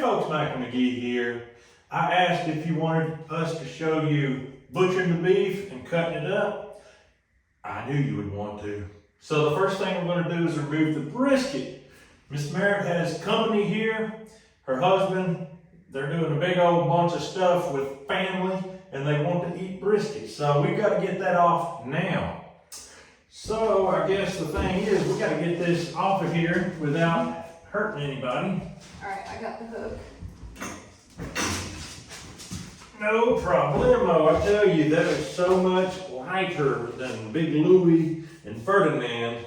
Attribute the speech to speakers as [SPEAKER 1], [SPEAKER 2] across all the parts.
[SPEAKER 1] folks, Michael McGee here. I asked if you wanted us to show you butchering the beef and cutting it up. I knew you would want to. So the first thing we're going to do is remove the brisket. Miss Merritt has company here. Her husband, they're doing a big old bunch of stuff with family and they want to eat brisket. So we've got to get that off now. So I guess the thing is we got to get this off of here without hurting anybody.
[SPEAKER 2] All right, I got the hook.
[SPEAKER 1] No problemo. I tell you, that is so much lighter than Big Louie and Ferdinand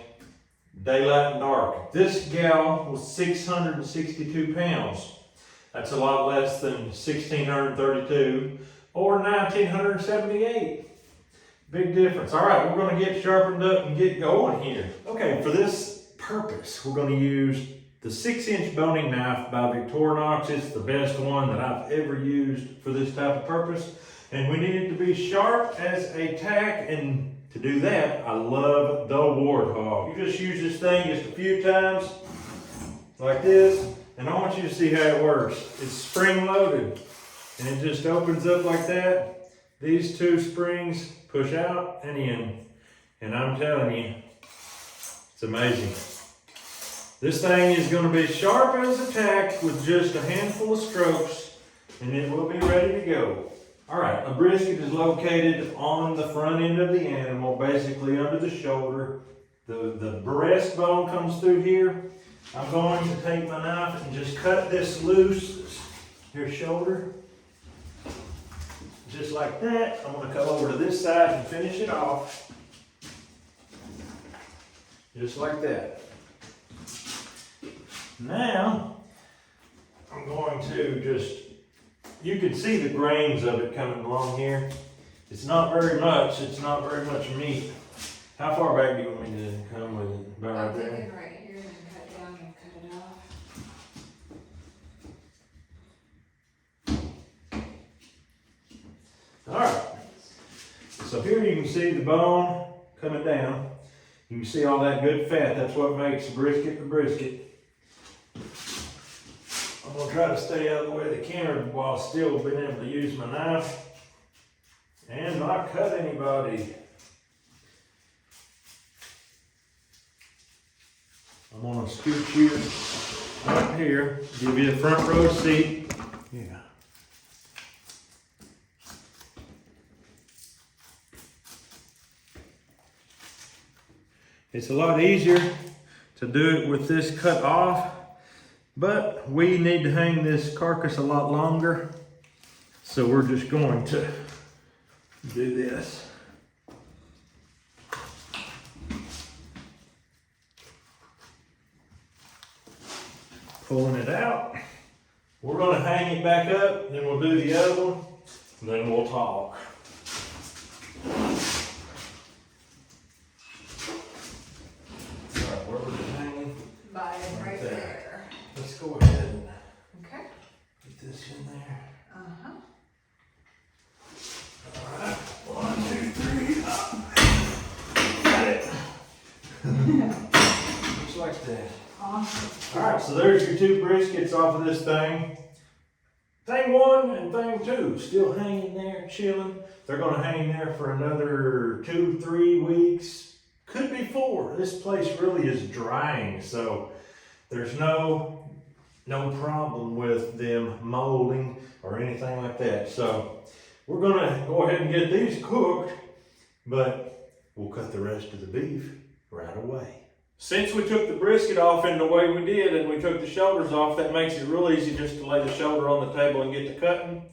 [SPEAKER 1] Daylight and Dark. This gal was 662 pounds. That's a lot less than 1,632 or 1,978. Big difference. All right, we're going to get sharpened up and get going here. Okay, for this purpose, we're going to use the 6-inch boning knife by Victorinox. It's the best one that I've ever used for this type of purpose. And we need it to be sharp as a tack. And to do that, I love the Warthog. You just use this thing just a few times, like this. And I want you to see how it works. It's spring loaded. And it just opens up like that. These two springs push out and in. And I'm telling you, it's amazing. This thing is going to be sharp as a tack with just a handful of strokes, and it will be ready to go. All right, a brisket is located on the front end of the animal, basically under the shoulder. The breast bone comes through here. I'm going to take my knife and just cut this loose, your shoulder, just like that. I'm going to come over to this side and finish it off, just like that. Now, I'm going to just, you can see the grains of it coming along here. It's not very much, meat. How far back do you want me to come with it? About right there?
[SPEAKER 2] I'm thinking right here and cut down and cut it off.
[SPEAKER 1] All right. So here you can see the bone coming down. You can see all that good fat. That's what makes a brisket. I'm going to try to stay out of the way of the camera while still being able to use my knife and not cut anybody. I'm going to scoot you up here, give you a front row seat. Yeah. It's a lot easier to do it with this cut off. But we need to hang this carcass a lot longer, so we're just going to do this. Pulling it out. We're going to hang it back up, then we'll do the other one, and then we'll talk. All right, where was it hanging?
[SPEAKER 2] Right there.
[SPEAKER 1] Let's go ahead and put this in there. All right, 1, 2, 3, up. Got it. Just like that.
[SPEAKER 2] Awesome.
[SPEAKER 1] All right, so there's your 2 briskets off of this thing. Thing 1 and thing 2 still hanging there, chilling. They're going to hang there for another 2-3 weeks. Could be 4. This place really is drying, so there's no problem with them molding or anything like that. So we're gonna go ahead and get these cooked, but we'll cut the rest of the beef right away. Since we took the brisket off in the way we did and we took the shoulders off, that makes it real easy just to lay the shoulder on the table and get to cutting.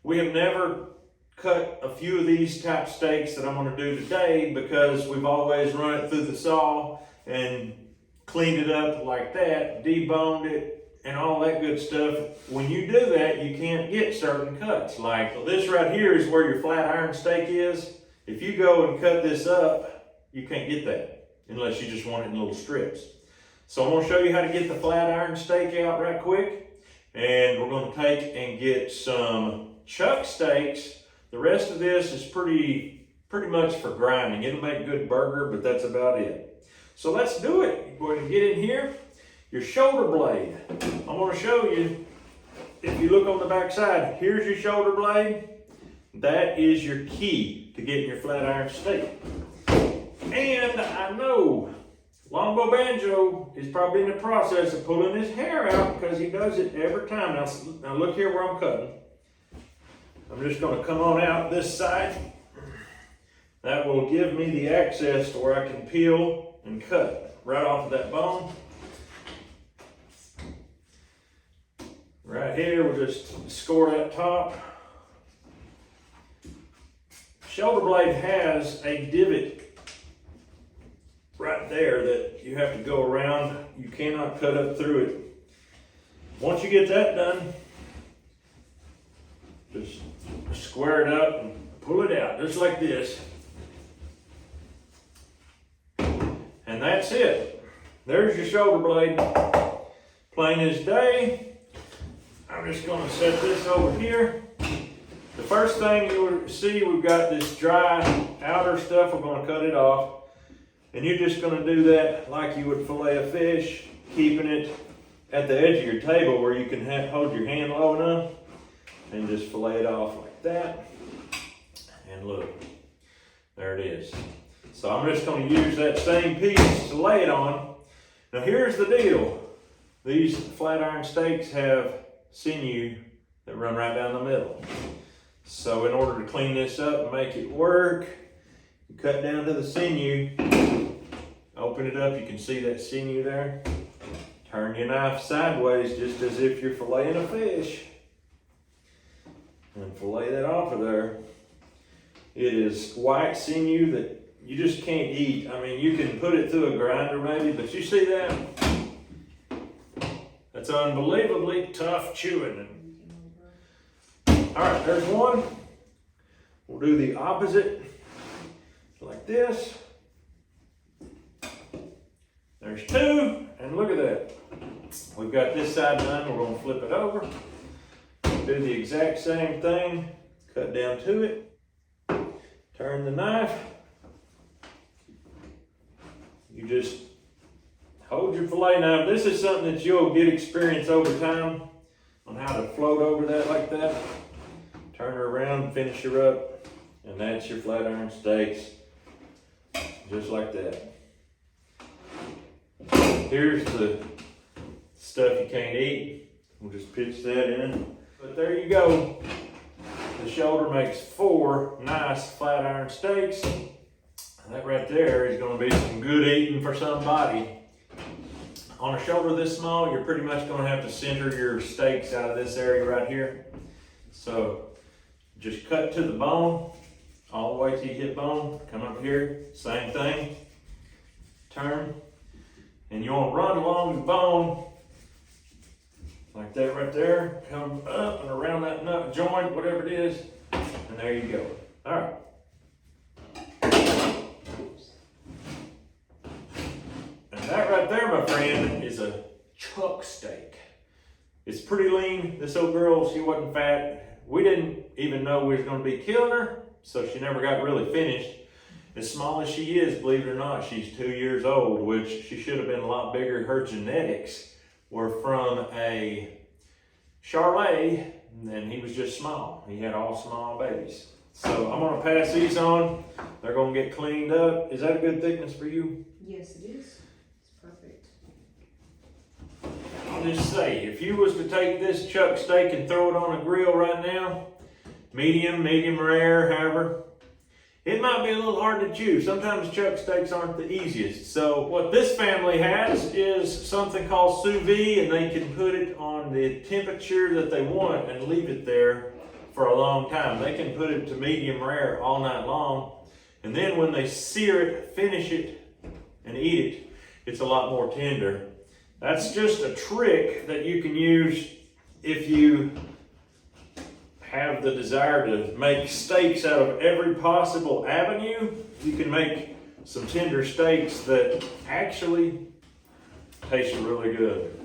[SPEAKER 1] We have never cut a few of these type steaks that I'm gonna do today because we've always run it through the saw and cleaned it up like that, deboned it, and all that good stuff. When you do that, you can't get certain cuts. Like this right here is where your flat iron steak is. If you go and cut this up, you can't get that unless you just want it in little strips. So I'm going to show you how to get the flat iron steak out right quick. And we're going to take and get some chuck steaks. The rest of this is pretty much for grinding. It'll make a good burger, but that's about it. So let's do it. Go ahead and get in here. Your shoulder blade. I'm going to show you if you look on the back side, here's your shoulder blade. That is your key to getting your flat iron steak. And I know Longbow Banjo is probably in the process of pulling his hair out because he does it every time. Now look here where I'm cutting. I'm just going to come on out this side. That will give me the access to where I can peel and cut right off of that bone. Right here, we'll just score that top. Shoulder blade has a divot right there that you have to go around. You cannot cut up through it. Once you get that done, just square it up and pull it out, just like this. And that's it. There's your shoulder blade, plain as day. I'm just going to set this over here. The first thing you will see, we've got this dry outer stuff. We're going to cut it off. And you're just going to do that like you would fillet a fish, keeping it at the edge of your table where you can hold your hand low enough and just fillet it off like that. And look, there it is. So I'm just going to use that same piece to lay it on. Now here's the deal. These flat iron steaks have sinew that run right down the middle. So in order to clean this up and make it work, you cut down to the sinew, open it up, you can see that sinew there. Turn your knife sideways just as if you're filleting a fish. And fillet that off of there. It is white sinew that you just can't eat. I mean, you can put it through a grinder maybe, but you see that? That's unbelievably tough chewing. All right, there's one. We'll do the opposite, like this. There's two, and look at that. We've got this side done. We're going to flip it over. Do the exact same thing. Cut down to it. Turn the knife. You just hold your fillet knife. This is something that you'll get experience over time on how to float over that like that. Turn her around, finish her up, and that's your flat iron steaks, just like that. Here's the stuff you can't eat. We'll just pitch that in. But there you go. The shoulder makes 4 nice flat iron steaks. That right there is going to be some good eating for somebody. On a shoulder this small, you're pretty much going to have to center your steaks out of this area right here. So just cut to the bone, all the way till you hit bone. Come up here, same thing. Turn, and you want to run along the bone like that right there. Come up and around that nut joint, whatever it is, and there you go. All right. And that right there, my friend, is a chuck steak. It's pretty lean. This old girl, she wasn't fat. We didn't even know we was going to be killing her, so she never got really finished. As small as she is, believe it or not, she's 2 years old, which she should have been a lot bigger. Her genetics were from a Schrade, and he was just small. He had all small babies. So I'm going to pass these on. They're going to get cleaned up. Is that a good thickness for you?
[SPEAKER 2] Yes, it is. It's perfect.
[SPEAKER 1] I'll just say, if you was to take this chuck steak and throw it on a grill right now, medium rare, however, it might be a little hard to chew. Sometimes chuck steaks aren't the easiest. So what this family has is something called sous vide, and they can put it on the temperature that they want and leave it there for a long time. They can put it to medium rare all night long, and then when they sear it, finish it, and eat it, it's a lot more tender. That's just a trick that you can use if you have the desire to make steaks out of every possible avenue. You can make some tender steaks that actually taste really good.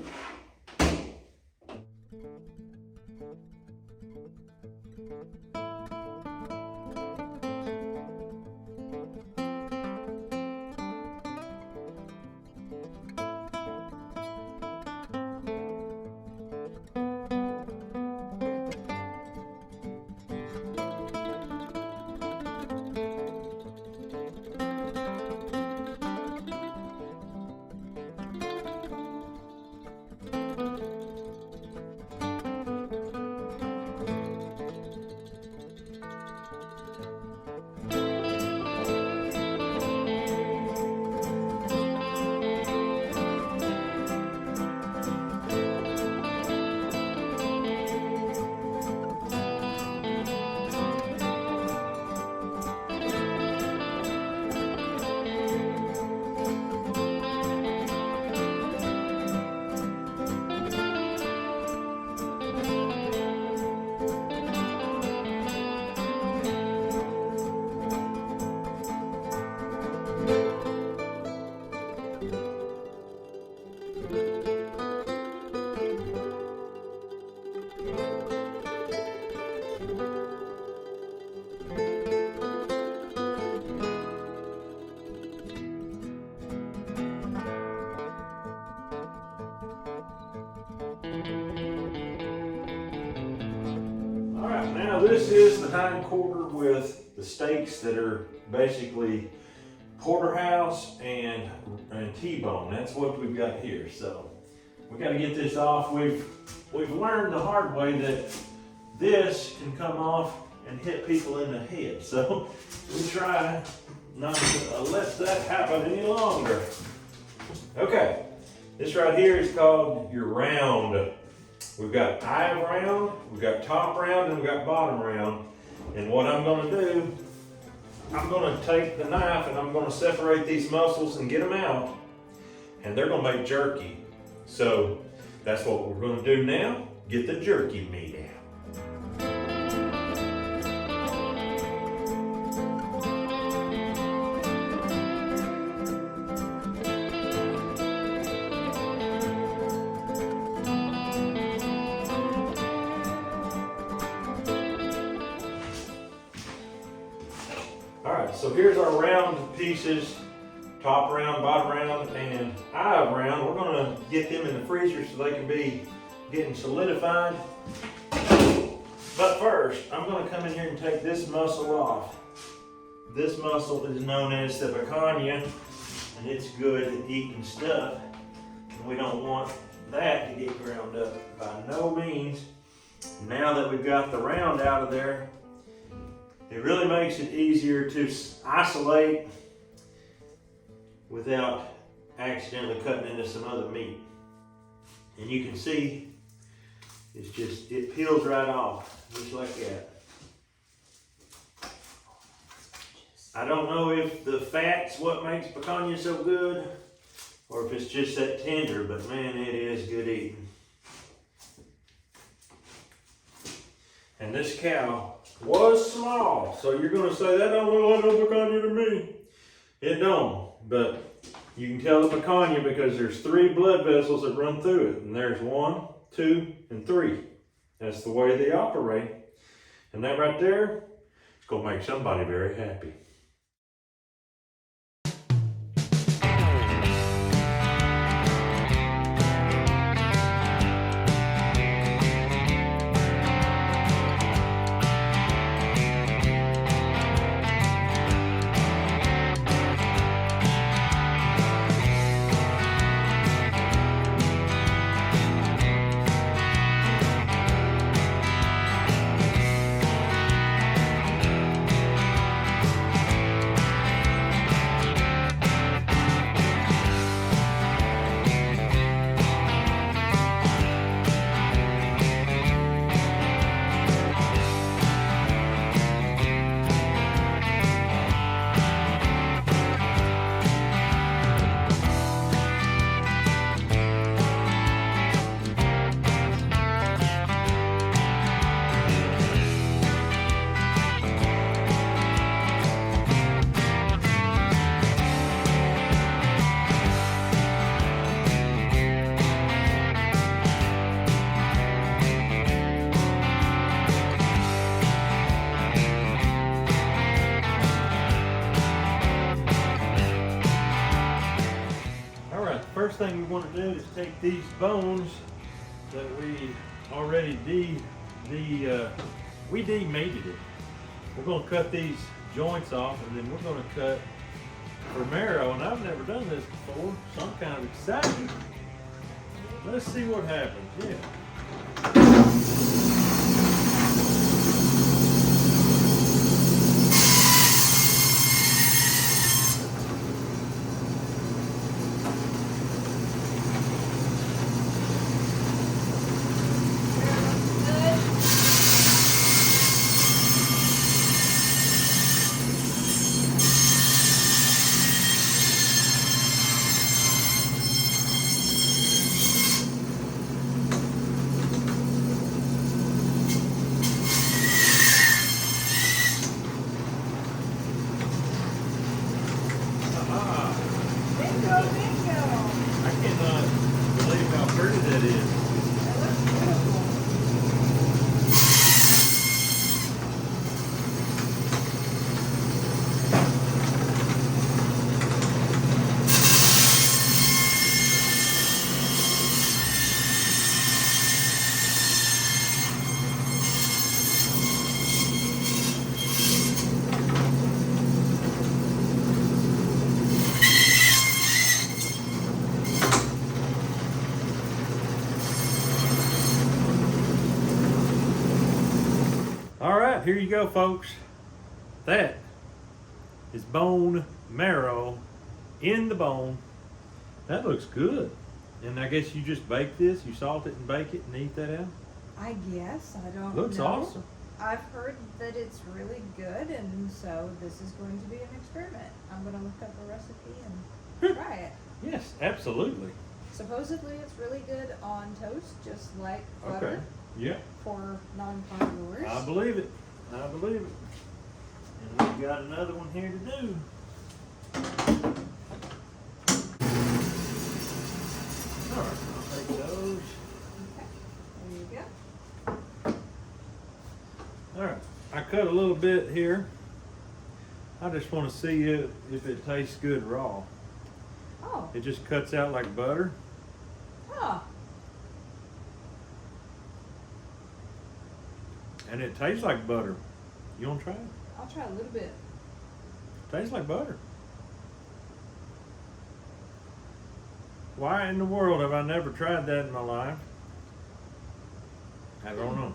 [SPEAKER 1] Now this is the hind quarter with the steaks that are basically porterhouse and T-bone. That's what we've got here. So we got to get this off. We've learned the hard way that this can come off and hit people in the head. So we try not to let that happen any longer. Okay, this right here is called your round. We've got eye of round, we've got top round, and we've got bottom round. And what I'm gonna do, I'm gonna take the knife and I'm gonna separate these muscles and get them out. And they're gonna make jerky. So that's what we're gonna do now, get the jerky meat out. So here's our round pieces, top round, bottom round, and eye of round. We're gonna get them in the freezer so they can be getting solidified. But first, I'm gonna come in here and take this muscle off. This muscle is known as the picanha, and it's good at eating stuff. And we don't want that to get ground up by no means. Now that we've got the round out of there, it really makes it easier to isolate without accidentally cutting into some other meat. And you can see it peels right off, just like that. I don't know if the fat's what makes picanha so good, or if it's just that tender, but man, it is good eating. And this cow was small, so you're gonna say that don't look like no picanha to me. It don't, but you can tell the picanha because there's 3 blood vessels that run through it, and there's 1, 2, and 3. That's the way they operate, and that right there is gonna make somebody very happy. First thing we want to do is take these bones that we already we demated it. We're going to cut these joints off, and then we're going to cut for marrow. And I've never done this before, so I'm kind of excited. Let's see what happens. Yeah. All right, here you go, folks. That is bone marrow in the bone. That looks good. And I guess you just bake this, you salt it and bake it and eat that out?
[SPEAKER 2] I guess, I don't know.
[SPEAKER 1] Looks awesome.
[SPEAKER 2] I've heard that it's really good, and so this is going to be an experiment. I'm gonna look up a recipe and try it.
[SPEAKER 1] Yes, absolutely.
[SPEAKER 2] Supposedly it's really good on toast, just like butter
[SPEAKER 1] Okay. Yeah,
[SPEAKER 2] for non-carnivores.
[SPEAKER 1] I believe it. I believe it. And we've got another one here to do. All right, I'll take those.
[SPEAKER 2] Okay, there you go.
[SPEAKER 1] All right, I cut a little bit here. I just want to see if it tastes good raw.
[SPEAKER 2] Oh,
[SPEAKER 1] It just cuts out like butter.
[SPEAKER 2] huh.
[SPEAKER 1] And it tastes like butter. You want to try it?
[SPEAKER 2] I'll try a little bit.
[SPEAKER 1] Tastes like butter. Why in the world have I never tried that in my life? I don't know.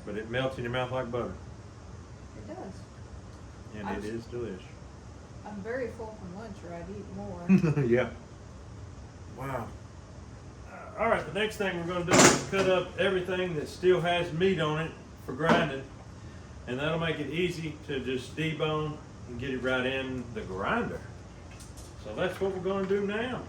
[SPEAKER 1] But it melts in your mouth like butter.
[SPEAKER 2] It does.
[SPEAKER 1] And it is delicious.
[SPEAKER 2] I'm very full from lunch, or I'd eat more.
[SPEAKER 1] Yeah. Wow. All right, the next thing we're going to do is cut up everything that still has meat on it for grinding. And that'll make it easy to just debone and get it right in the grinder. So that's what we're going to do now.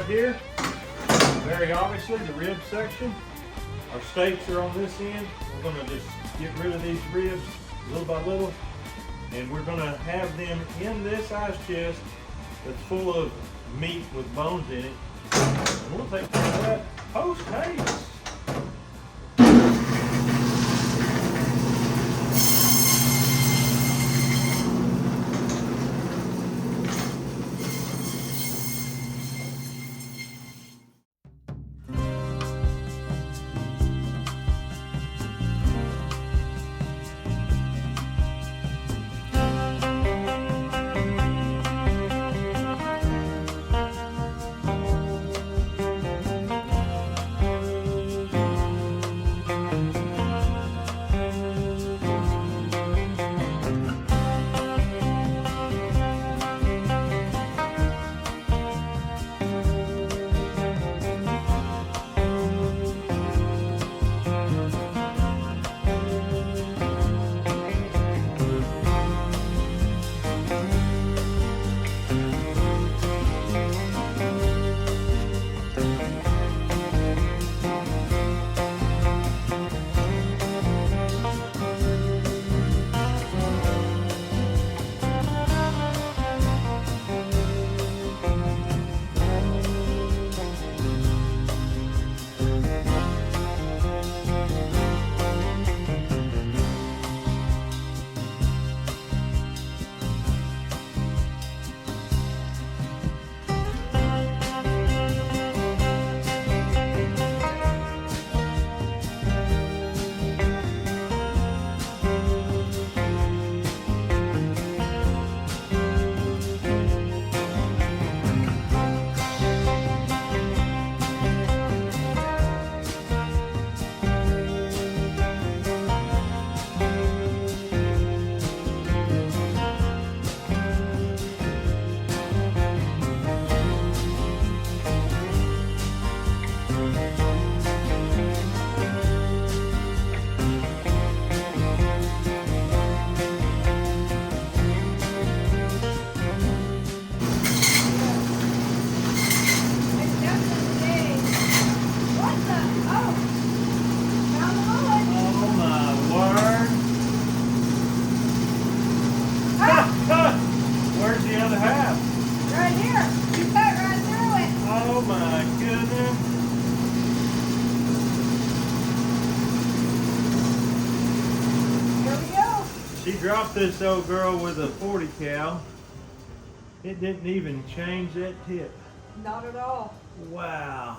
[SPEAKER 1] Here, very obviously the rib section. Our steaks are on this end. We're going to just get rid of these ribs little by little, and we're going to have them in this ice chest that's full of meat with bones in it. And we'll take care of that post haste. Where's the other half?
[SPEAKER 2] Right here. You cut right through it.
[SPEAKER 1] Oh my goodness.
[SPEAKER 2] Here we go.
[SPEAKER 1] She dropped this old girl with a 40 cal. It didn't even change that tip.
[SPEAKER 2] Not at all.
[SPEAKER 1] Wow.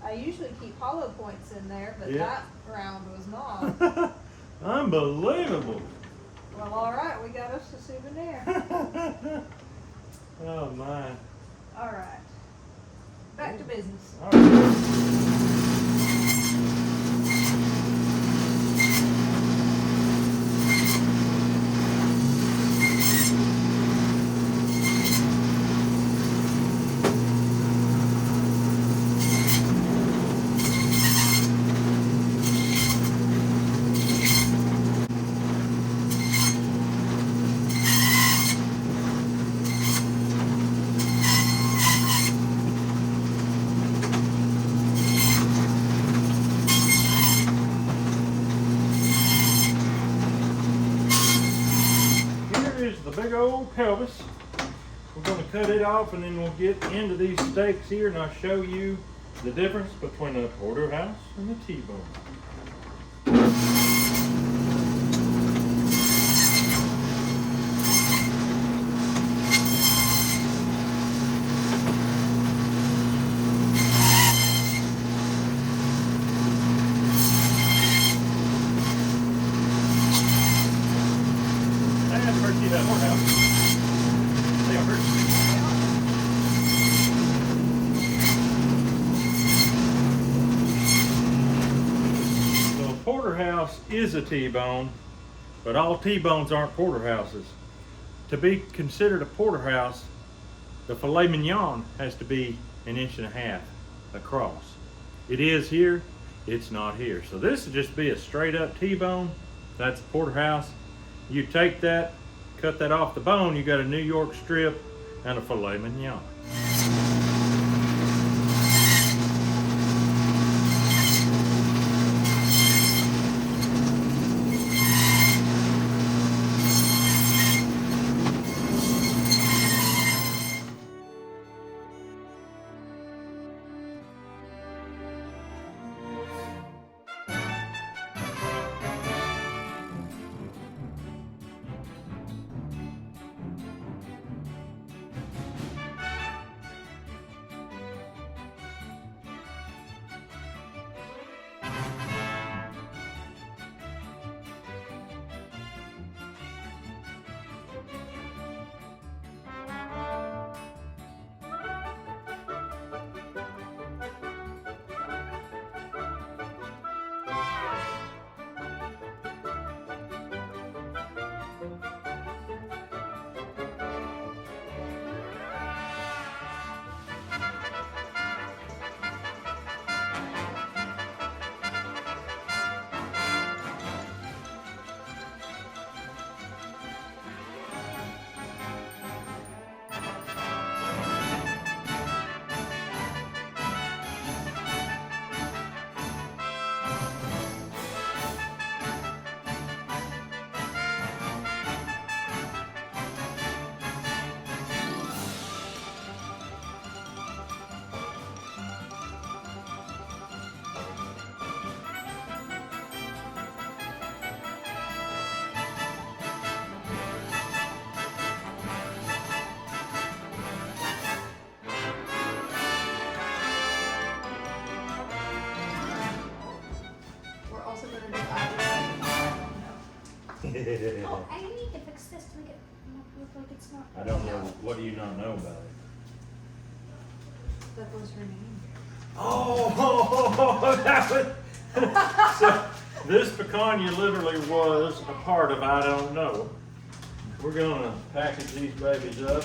[SPEAKER 2] I usually keep hollow points in there, but
[SPEAKER 1] Yeah.
[SPEAKER 2] that round was not.
[SPEAKER 1] Unbelievable.
[SPEAKER 2] Well, all right, we got us a souvenir.
[SPEAKER 1] Oh my.
[SPEAKER 2] All right. Back to business.
[SPEAKER 1] All right. Big old pelvis. We're going to cut it off and then we'll get into these steaks here and I'll show you the difference between a porterhouse and a T-bone. Porterhouse is a T-bone, but all T-bones aren't porterhouses. To be considered a porterhouse, the filet mignon has to be 1.5 inches across. It is here, it's not here. So this would just be a straight up T-bone. That's a porterhouse. You take that, cut that off the bone, you got a New York strip and a filet mignon.
[SPEAKER 3] Oh, I need to fix this to make it look like it's not.
[SPEAKER 1] I don't know. What do you not know about it?
[SPEAKER 2] That was her name.
[SPEAKER 1] Oh, that was. So this picanha literally was a part of I don't know. We're gonna package these babies up,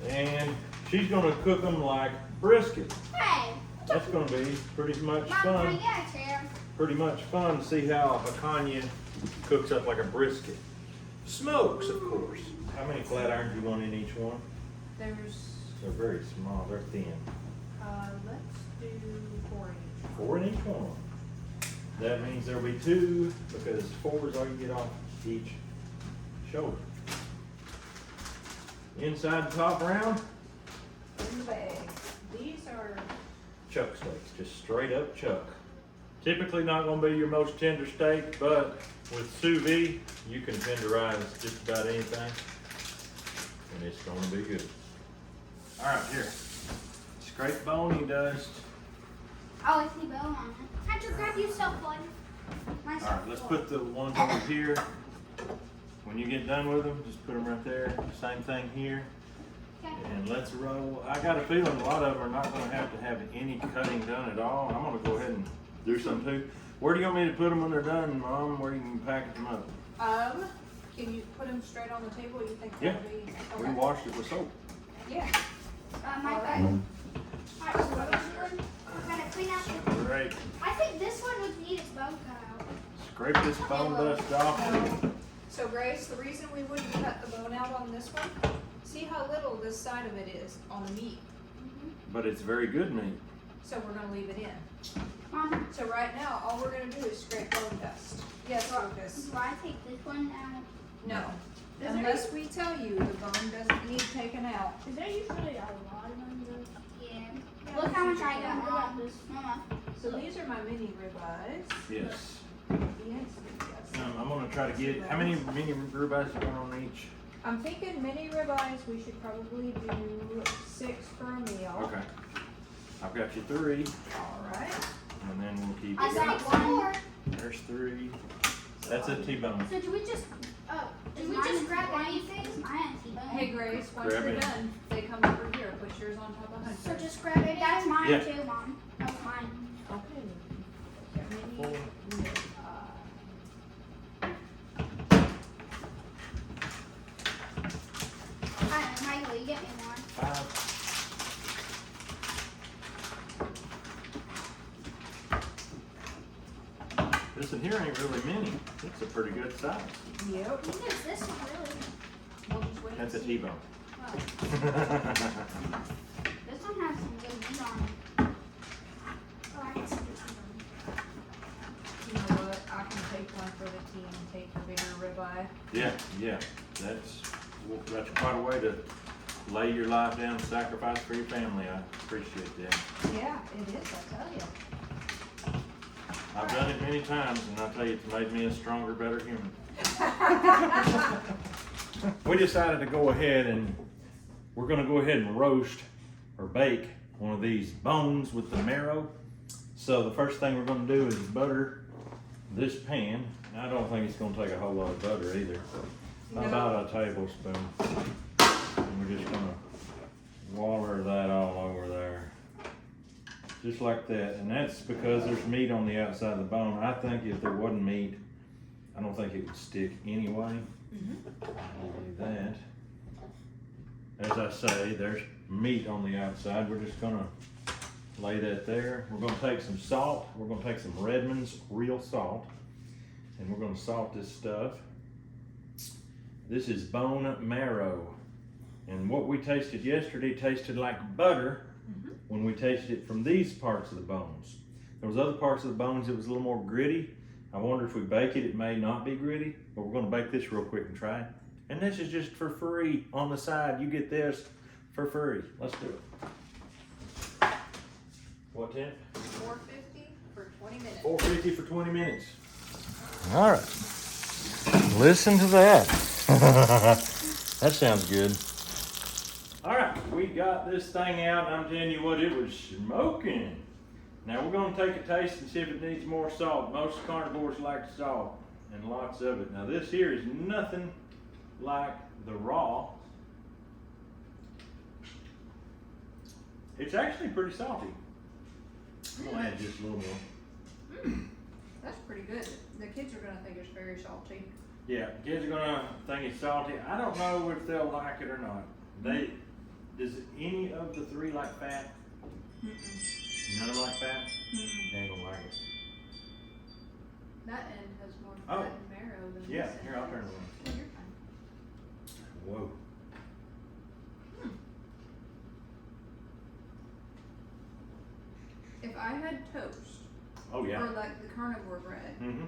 [SPEAKER 1] and she's gonna cook them like brisket.
[SPEAKER 3] Hey,
[SPEAKER 1] That's gonna be pretty much
[SPEAKER 3] Mom, can I
[SPEAKER 1] fun.
[SPEAKER 3] get a chair?
[SPEAKER 1] Pretty much fun to see how a picanha cooks up like a brisket. Smokes, of course. How many flat irons do you want in each one?
[SPEAKER 2] There's,
[SPEAKER 1] They're very small, they're thin.
[SPEAKER 2] let's do 4 each.
[SPEAKER 1] 4 in each one. That means there'll be 2 because 4 is all you get off each shoulder. Inside the top round,
[SPEAKER 2] In the bag. These are,
[SPEAKER 1] chuck steaks, just straight up chuck. Typically not gonna be your most tender steak, but with sous vide, you can tenderize just about anything, and it's gonna be good. All right, here, scrape boning dust.
[SPEAKER 3] Oh, I see bone on it. Hunter, grab yourself one.
[SPEAKER 1] All right, let's put the ones over here. When you get done with them, just put them right there. Same thing here.
[SPEAKER 3] Okay.
[SPEAKER 1] And let's roll. I got a feeling a lot of them are not gonna have to have any cutting done at all. I'm gonna go ahead and do some too. Where do you want me to put them when they're done, Mom? Where you can package them up?
[SPEAKER 2] can you put them straight on the table? You think
[SPEAKER 1] Yeah.
[SPEAKER 2] that'll be?
[SPEAKER 1] We
[SPEAKER 2] Okay.
[SPEAKER 1] washed it with soap.
[SPEAKER 2] Yeah.
[SPEAKER 3] My bag. Alright, so what are we doing? We're gonna clean out the.
[SPEAKER 1] Great.
[SPEAKER 3] I think this one would need its bone cut out.
[SPEAKER 1] Scrape this bone dust off.
[SPEAKER 2] So Grace, the reason we wouldn't cut the bone out on this one, see how little this side of it is on the meat.
[SPEAKER 1] But it's very good meat.
[SPEAKER 2] So we're gonna leave it in.
[SPEAKER 3] Mom,
[SPEAKER 2] So right now, all we're gonna do is scrape bone dust. Yes, Lucas.
[SPEAKER 3] do I take this one out?
[SPEAKER 2] No.
[SPEAKER 3] Is
[SPEAKER 2] Unless we tell you the bone doesn't need taken out.
[SPEAKER 4] Is there usually a lot of them?
[SPEAKER 3] Yeah. Look how much I got, Mom. Mama.
[SPEAKER 2] So these are my mini ribeyes.
[SPEAKER 1] Yes.
[SPEAKER 2] Yes, yes.
[SPEAKER 1] I'm gonna try to get, how many mini ribeyes you want on each?
[SPEAKER 2] I'm thinking mini ribeyes, we should probably do 6 for a meal.
[SPEAKER 1] Okay. I've got you 3,
[SPEAKER 2] Alright.
[SPEAKER 1] and then we'll keep.
[SPEAKER 3] I got one.
[SPEAKER 1] There's 3. That's a T-bone.
[SPEAKER 3] So do we just, do we just grab anything? Mine is T-bone.
[SPEAKER 2] Hey Grace, once
[SPEAKER 1] Grab
[SPEAKER 2] you're
[SPEAKER 1] it.
[SPEAKER 2] done, they come over here, put yours on top of
[SPEAKER 3] So
[SPEAKER 2] Hunter's.
[SPEAKER 3] just grab it. That's mine
[SPEAKER 1] Yeah.
[SPEAKER 3] too, Mom. That's mine.
[SPEAKER 2] Okay. Mini
[SPEAKER 1] 4.
[SPEAKER 2] ribeye.
[SPEAKER 3] Alright, Michael, you get me one.
[SPEAKER 1] 5. This one here ain't really mini. It's a pretty good size.
[SPEAKER 2] Yep.
[SPEAKER 3] Neither is this one, really.
[SPEAKER 2] We'll just wait
[SPEAKER 1] That's a
[SPEAKER 2] and see.
[SPEAKER 1] T-bone.
[SPEAKER 3] Oh, this one has some good meat on it. Oh, I can see this one.
[SPEAKER 2] You know what, I can take one for the team and take the bigger ribeye.
[SPEAKER 1] Yeah. That's quite a way to lay your life down and sacrifice for your family. I appreciate that.
[SPEAKER 2] Yeah, it is, I tell you.
[SPEAKER 1] I've done it many times, and I'll tell you, it's made me a stronger, better human. We decided to go ahead and we're gonna go ahead and roast or bake one of these bones with the marrow. So the first thing we're gonna do is butter this pan. I don't think it's gonna take a whole lot of butter either. About a tablespoon. And we're just gonna water that all over there. Just like that, and that's because there's meat on the outside of the bone. I think if there wasn't meat, I don't think it would stick anyway. I'll leave that. As I say, there's meat on the outside. We're just gonna lay that there. We're gonna take some salt. We're gonna take some Redmonds real salt, and we're gonna salt this stuff. This is bone marrow, and what we tasted yesterday tasted like butter. When we tasted it from these parts of the bones. There was other parts of the bones that was a little more gritty. I wonder if we bake it, it may not be gritty, but we're gonna bake this real quick and try it. And this is just for free on the side. You get this for free. Let's do it. What, Tim?
[SPEAKER 2] $4.50 for 20 minutes.
[SPEAKER 1] $4.50 for 20 minutes. All right. Listen to that. That sounds good. All right, we got this thing out, and I'm telling you what, it was smoking. Now we're gonna take a taste and see if it needs more salt. Most carnivores like salt, and lots of it. Now this here is nothing like the raw. It's actually pretty salty. I'm gonna add just a little more.
[SPEAKER 2] That's pretty good. The kids are gonna think it's very salty.
[SPEAKER 1] Yeah, kids are gonna think it's salty. I don't know if they'll like it or not. Does any of the 3 like fat? None of them like that?
[SPEAKER 2] Mm-mm.
[SPEAKER 1] They ain't gonna like it.
[SPEAKER 2] That end has more
[SPEAKER 1] Oh.
[SPEAKER 2] fat and marrow than
[SPEAKER 1] Yeah,
[SPEAKER 2] this end
[SPEAKER 1] here, I'll turn it
[SPEAKER 2] does.
[SPEAKER 1] on.
[SPEAKER 2] Oh, you're fine.
[SPEAKER 1] Whoa.
[SPEAKER 2] If I had toast,
[SPEAKER 1] Oh, yeah.
[SPEAKER 2] or like the carnivore bread,
[SPEAKER 1] Mm-hmm.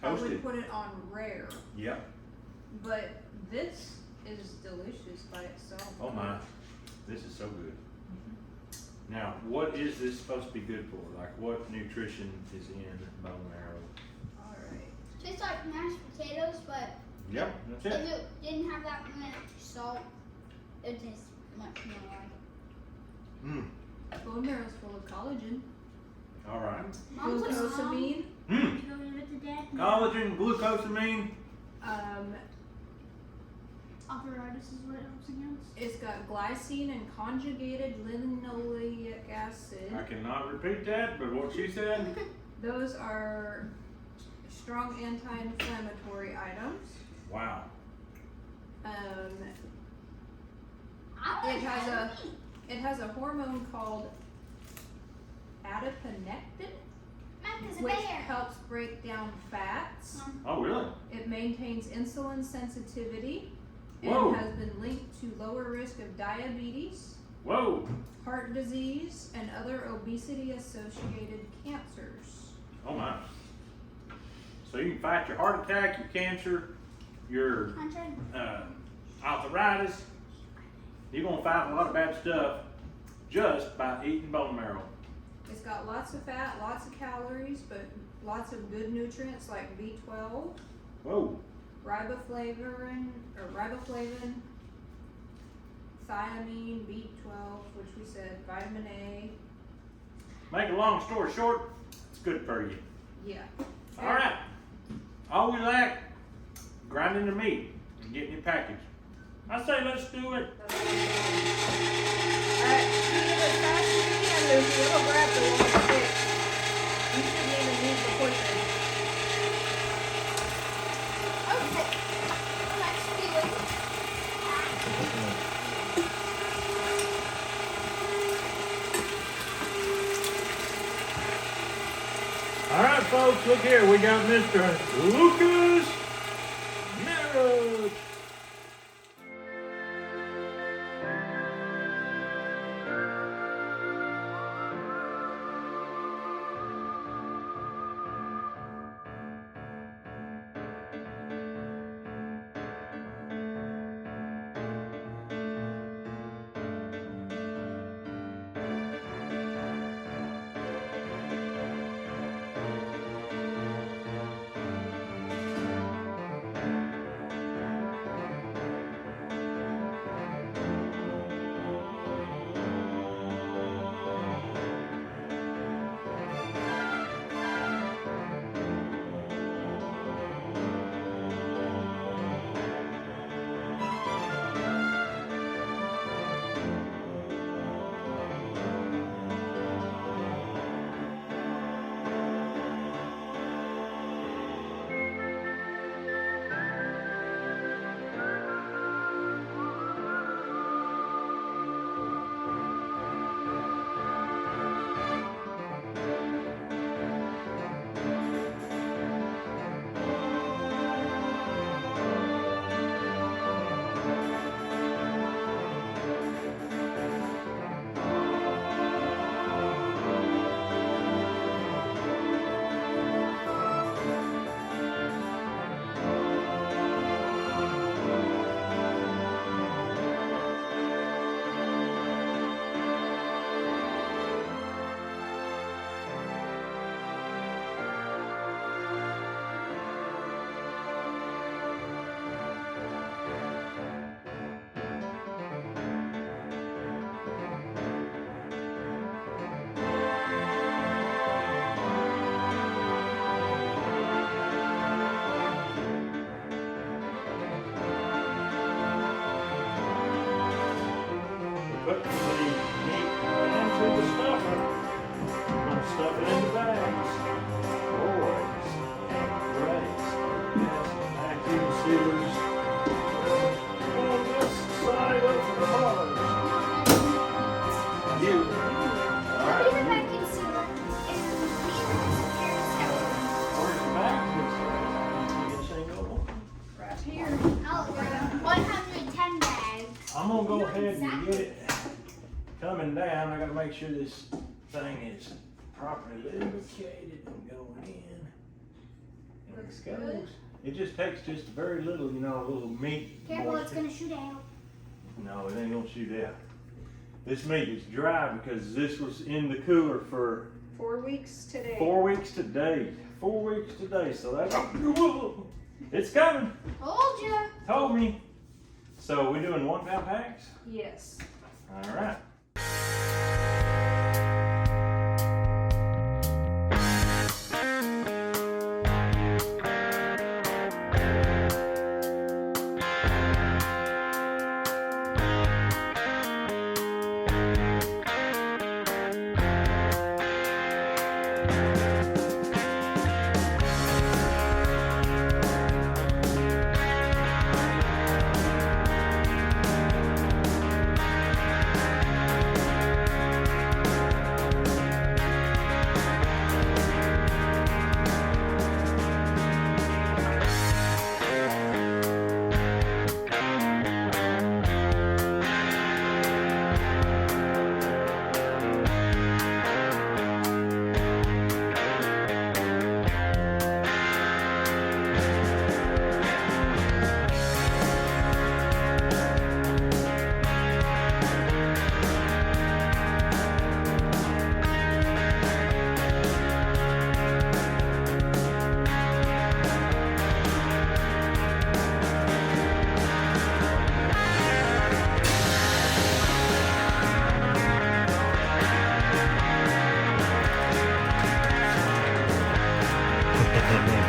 [SPEAKER 2] I would
[SPEAKER 1] Toasted.
[SPEAKER 2] put it on rare.
[SPEAKER 1] Yep.
[SPEAKER 2] But this is delicious by itself.
[SPEAKER 1] Oh my. This is so good. Now, what is this supposed to be good for? Like, what nutrition is in bone marrow?
[SPEAKER 2] Alright.
[SPEAKER 3] Tastes like mashed potatoes, but
[SPEAKER 1] Yep,
[SPEAKER 3] if
[SPEAKER 1] that's it.
[SPEAKER 3] it didn't have that much salt, it would taste much more like it.
[SPEAKER 1] Mmm.
[SPEAKER 2] Bone marrow is full of collagen.
[SPEAKER 1] All right.
[SPEAKER 3] Mom puts
[SPEAKER 2] Glucosamine.
[SPEAKER 1] Mmm.
[SPEAKER 3] You know what the dad?
[SPEAKER 1] Collagen, glucosamine.
[SPEAKER 4] Arthritis is what it helps against.
[SPEAKER 2] It's got glycine and conjugated linoleic acid.
[SPEAKER 1] I cannot repeat that, but what she said.
[SPEAKER 2] Those are strong anti-inflammatory items.
[SPEAKER 1] Wow.
[SPEAKER 2] It has a hormone called adiponectin,
[SPEAKER 3] Mom is a
[SPEAKER 2] which
[SPEAKER 3] bear.
[SPEAKER 2] helps break down fats.
[SPEAKER 1] Oh, really?
[SPEAKER 2] It maintains insulin sensitivity
[SPEAKER 1] Whoa.
[SPEAKER 2] and has been linked to lower risk of diabetes,
[SPEAKER 1] Whoa.
[SPEAKER 2] heart disease, and other obesity-associated cancers.
[SPEAKER 1] Oh my. So you can fight your heart attack, your cancer, your arthritis. You're gonna fight a lot of bad stuff just by eating bone marrow.
[SPEAKER 2] It's got lots of fat, lots of calories, but lots of good nutrients like B12,
[SPEAKER 1] Whoa.
[SPEAKER 2] riboflavin, thiamine, B12, which we said, vitamin A.
[SPEAKER 1] Make a long story short, it's good for you.
[SPEAKER 2] Yeah.
[SPEAKER 1] All right. All we lack, grinding the meat and getting it packaged. I say let's do it.
[SPEAKER 2] Alright, heat it as fast as you can, Lucy. It'll grab the long stick. You shouldn't even need the pushing.
[SPEAKER 3] Okay. Let's do it.
[SPEAKER 1] All right, folks, look here. We got Mr. Lucas Marrow. make sure this thing is properly lubricated and going in. There
[SPEAKER 2] Looks
[SPEAKER 1] it goes.
[SPEAKER 2] good.
[SPEAKER 1] It just takes just very little, you know, a little meat.
[SPEAKER 3] Careful, it's
[SPEAKER 1] moisture.
[SPEAKER 3] gonna shoot out.
[SPEAKER 1] No, it ain't gonna shoot out. This meat is dry because this was in the cooler for
[SPEAKER 2] 4 weeks today.
[SPEAKER 1] 4 weeks today. 4 weeks today, so that's, it's coming.
[SPEAKER 3] Told ya.
[SPEAKER 1] Told me. So we doing 1 pound packs?
[SPEAKER 2] Yes.
[SPEAKER 1] All right.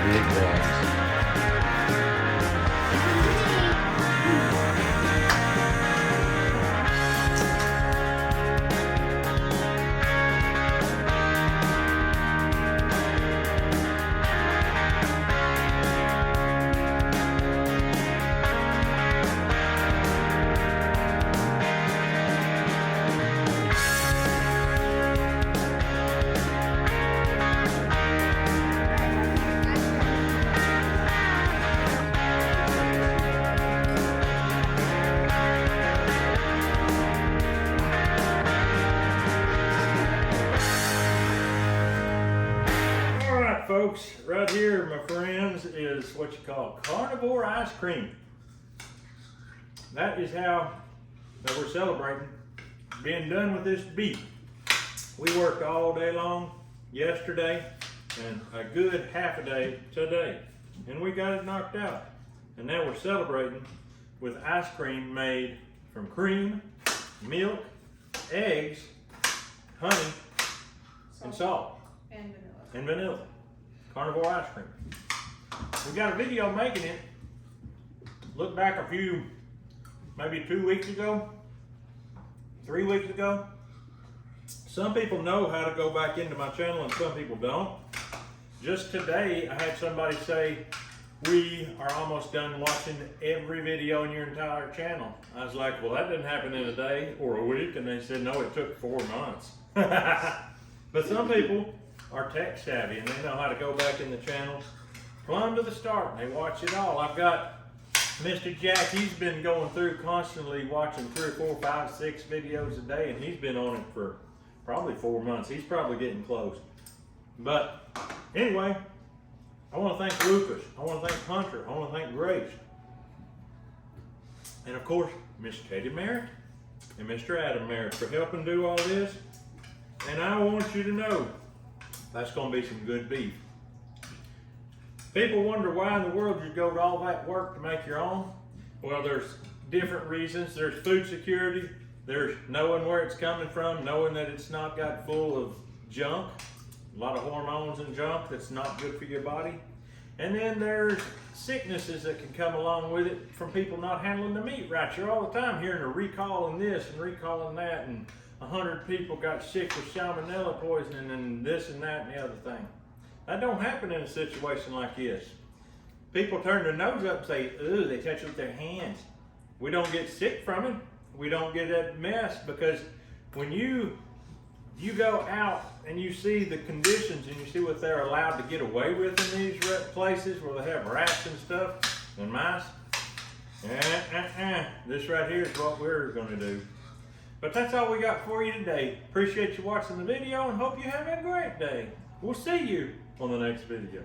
[SPEAKER 1] Big balls. Folks, right here, my friends, is what you call carnivore ice cream. That is how that we're celebrating being done with this beef. We worked all day long yesterday and a good half a day today, and we got it knocked out. And now we're celebrating with ice cream made from cream, milk, eggs, honey, and salt,
[SPEAKER 2] And vanilla.
[SPEAKER 1] and vanilla. Carnivore ice cream. We got a video making it. Look back a few, maybe 2 weeks ago, 3 weeks ago. Some people know how to go back into my channel and some people don't. Just today, I had somebody say, we are almost done watching every video in your entire channel. I was like, well, that didn't happen in a day or a week. And they said, no, it took 4 months. But some people are tech savvy and they know how to go back in the channels plumb to the start and they watch it all. I've got Mr. Jack, he's been going through constantly watching 3 or 4, 5, 6 videos a day, and he's been on it for probably 4 months. He's probably getting close. But anyway, I want to thank Lucas, I want to thank Hunter, I want to thank Grace, and of course Miss Katie Merritt and Mr. Adam Merritt for helping do all this. And I want you to know that's going to be some good beef. People wonder why in the world you go to all that work to make your own. Well, there's different reasons. There's food security. There's knowing where it's coming from, knowing that it's not got full of junk, a lot of hormones and junk that's not good for your body. And then there's sicknesses that can come along with it from people not handling the meat right. You're all the time hearing a recalling this and recalling that, and 100 people got sick with salmonella poisoning and this and that and the other thing. That don't happen in a situation like this. People turn their nose up and say, ooh, they touch it with their hands. We don't get sick from it. We don't get that mess, because when you go out and you see the conditions and you see what they're allowed to get away with in these places where they have rats and stuff and mice, this right here is what we're going to do. But that's all we got for you today. Appreciate you watching the video and hope you have a great day. We'll see you on the next video.